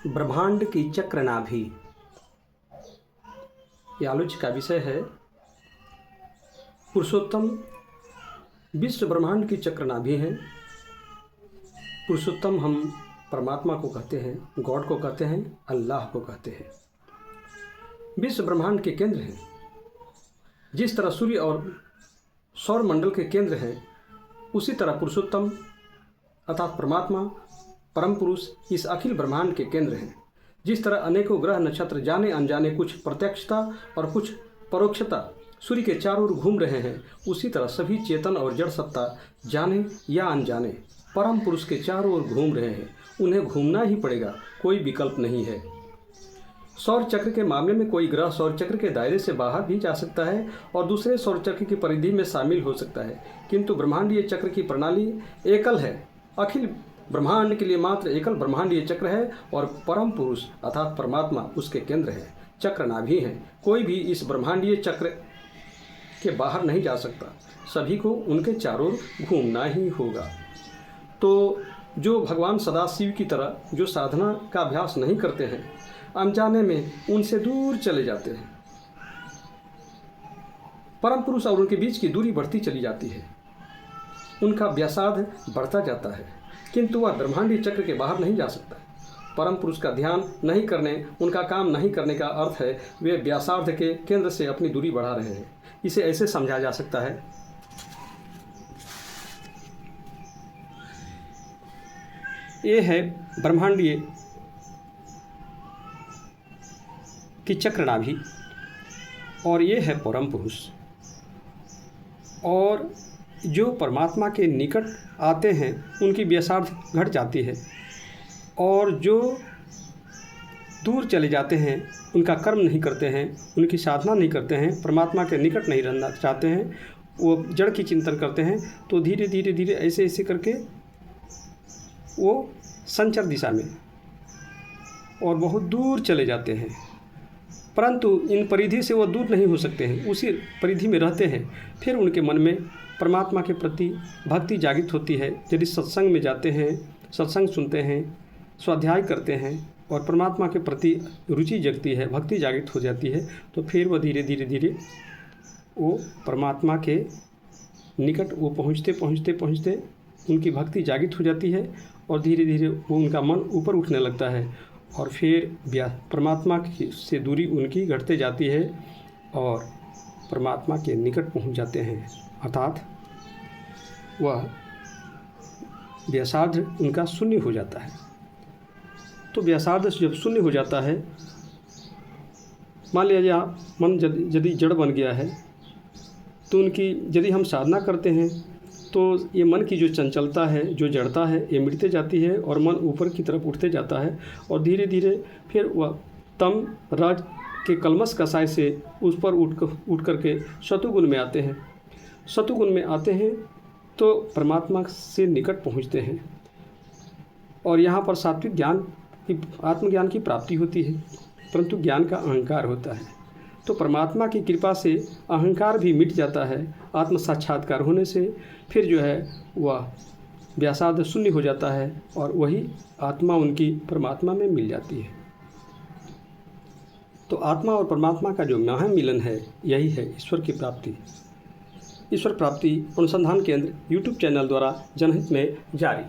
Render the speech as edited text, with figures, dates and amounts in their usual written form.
ब्रह्मांड की चक्रनाभि। यह आलोच्य का विषय है पुरुषोत्तम विश्व ब्रह्मांड की चक्रनाभि है। पुरुषोत्तम हम परमात्मा को कहते हैं, गॉड को कहते हैं, अल्लाह को कहते हैं। विश्व ब्रह्मांड के केंद्र हैं। जिस तरह सूर्य और सौर मंडल के केंद्र हैं, उसी तरह पुरुषोत्तम अर्थात परमात्मा परम पुरुष इस अखिल ब्रह्मांड के केंद्र हैं। जिस तरह अनेकों ग्रह नक्षत्र जाने अनजाने कुछ प्रत्यक्षता और कुछ परोक्षता सूर्य के चारों ओर घूम रहे हैं, उसी तरह सभी चेतन और जड़ सत्ता जाने या अनजाने परम पुरुष के चारों ओर घूम रहे हैं। उन्हें घूमना ही पड़ेगा, कोई विकल्प नहीं है। सौर चक्र के मामले में कोई ग्रह सौर चक्र के दायरे से बाहर भी जा सकता है और दूसरे सौर चक्र की परिधि में शामिल हो सकता है, किंतु ब्रह्मांडीय चक्र की प्रणाली एकल है। अखिल ब्रह्मांड के लिए मात्र एकल ब्रह्मांडीय चक्र है और परम पुरुष अर्थात परमात्मा उसके केंद्र है, चक्रनाभि है। कोई भी इस ब्रह्मांडीय चक्र के बाहर नहीं जा सकता, सभी को उनके चारों ओर घूमना ही होगा। तो जो भगवान सदाशिव की तरह जो साधना का अभ्यास नहीं करते हैं, अनजाने में उनसे दूर चले जाते हैं। परम पुरुष और उनके बीच की दूरी बढ़ती चली जाती है, उनका व्यासार्ध बढ़ता जाता है, किंतु वह ब्रह्मांडीय चक्र के बाहर नहीं जा सकता। परम पुरुष का ध्यान नहीं करने, उनका काम नहीं करने का अर्थ है वे व्यासार्ध के केंद्र से अपनी दूरी बढ़ा रहे हैं। इसे ऐसे समझा जा सकता है, ये है ब्रह्मांडीय की चक्रनाभि और ये है परम पुरुष। और जो परमात्मा के निकट आते हैं उनकी व्यासार्ध घट जाती है, और जो दूर चले जाते हैं, उनका कर्म नहीं करते हैं, उनकी साधना नहीं करते हैं, परमात्मा के निकट नहीं रहना चाहते हैं, वो जड़ की चिंतन करते हैं, तो धीरे धीरे धीरे ऐसे ऐसे करके वो संचर दिशा में और बहुत दूर चले जाते हैं। परंतु इन परिधि से वो दूर नहीं हो सकते हैं, उसी परिधि में रहते हैं। फिर उनके मन में परमात्मा के प्रति भक्ति जागृत होती है। यदि सत्संग में जाते हैं, सत्संग सुनते हैं, स्वाध्याय करते हैं और परमात्मा के प्रति रुचि जगती है, भक्ति जागृत हो जाती है, तो फिर वह धीरे धीरे धीरे वो परमात्मा के निकट वो पहुँचते पहुँचते पहुँचते उनकी भक्ति जागृत हो जाती है और धीरे धीरे वो उनका मन ऊपर उठने लगता है और फिर परमात्मा से दूरी उनकी घटते जाती है और परमात्मा के निकट पहुँच जाते हैं, अर्थात वह व्यासार्ध उनका शून्य हो जाता है। तो व्यासार्ध जब शून्य हो जाता है, मान लिया मन यदि जड़ बन गया है, तो उनकी यदि हम साधना करते हैं तो ये मन की जो चंचलता है, जो जड़ता है, ये मिटते जाती है और मन ऊपर की तरफ उठते जाता है और धीरे धीरे फिर वह तम राज के कलमश कसाय से उस पर उठ करके सतुगुण में आते हैं। सतुगुण में आते हैं तो परमात्मा से निकट पहुँचते हैं और यहाँ पर सात्विक ज्ञान की, आत्मज्ञान की प्राप्ति होती है, परंतु ज्ञान का अहंकार होता है। तो परमात्मा की कृपा से अहंकार भी मिट जाता है। आत्म साक्षात्कार होने से फिर जो है वह व्यासार्ध शून्य हो जाता है और वही आत्मा उनकी परमात्मा में मिल जाती है। तो आत्मा और परमात्मा का जो महामिलन है, यही है ईश्वर की प्राप्ति। ईश्वर प्राप्ति अनुसंधान केंद्र यूट्यूब चैनल द्वारा जनहित में जारी।